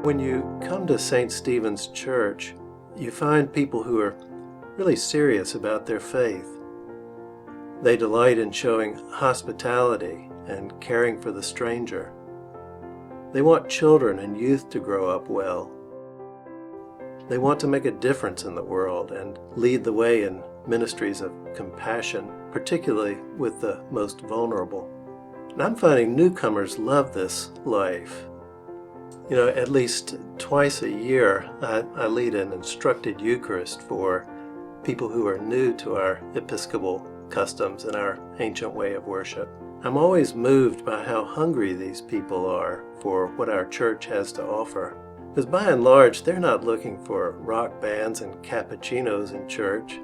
When you come to St. Stephen's Church, you find people who are really serious about their faith. They delight in showing hospitality and caring for the stranger. They want children and youth to grow up well. They want to make a difference in the world and lead the way in ministries of compassion, particularly with the most vulnerable. And I'm finding newcomers love this life. At least twice a year, I lead an instructed Eucharist for people who are new to our Episcopal customs and our ancient way of worship. I'm always moved by how hungry these people are for what our church has to offer. Because by and large, they're not looking for rock bands and cappuccinos in church.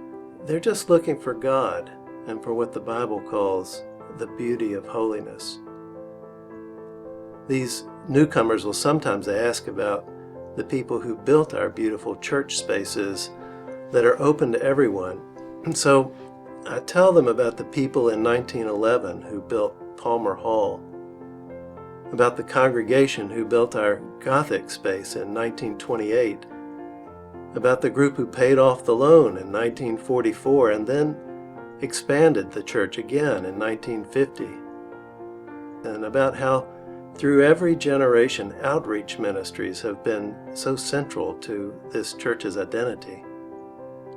They're just looking for God and for what the Bible calls the beauty of holiness. These newcomers will sometimes ask about the people who built our beautiful church spaces that are open to everyone. And so I tell them about the people in 1911 who built Palmer Hall, about the congregation who built our Gothic space in 1928, about the group who paid off the loan in 1944 and then expanded the church again in 1950, and about how through every generation outreach ministries have been so central to this church's identity,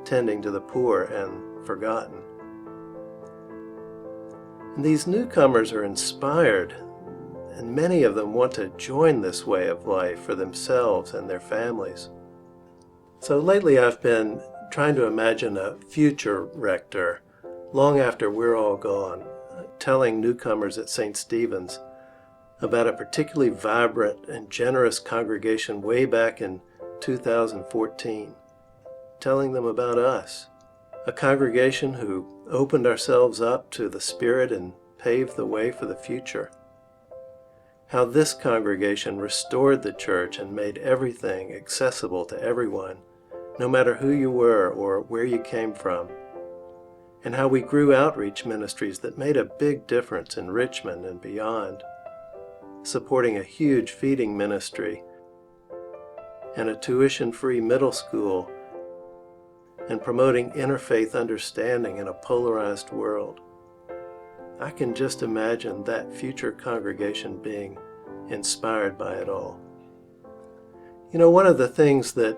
tending to the poor and forgotten. And these newcomers are inspired, and many of them want to join this way of life for themselves and their families. So lately I've been trying to imagine a future rector, long after we're all gone, telling newcomers at St. Stephen's about a particularly vibrant and generous congregation way back in 2014, telling them about us, a congregation who opened ourselves up to the Spirit and paved the way for the future. How this congregation restored the church and made everything accessible to everyone, no matter who you were or where you came from. And how we grew outreach ministries that made a big difference in Richmond and beyond, supporting a huge feeding ministry and a tuition-free middle school, and promoting interfaith understanding in a polarized world. I can just imagine that future congregation being inspired by it all. One of the things that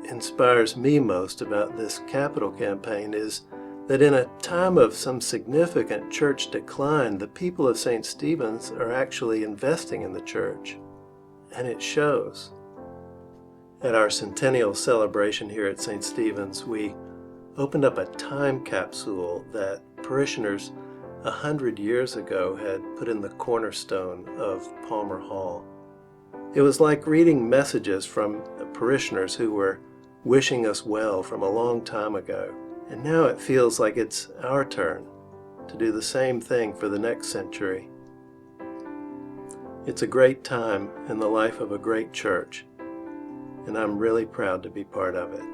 inspires me most about this capital campaign is that in a time of some significant church decline, the people of St. Stephen's are actually investing in the church, and it shows. At our centennial celebration here at St. Stephen's, we opened up a time capsule that parishioners 100 years ago had put in the cornerstone of Palmer Hall. It was like reading messages from the parishioners who were wishing us well from a long time ago. And now it feels like it's our turn to do the same thing for the next century. It's a great time in the life of a great church, and I'm really proud to be part of it.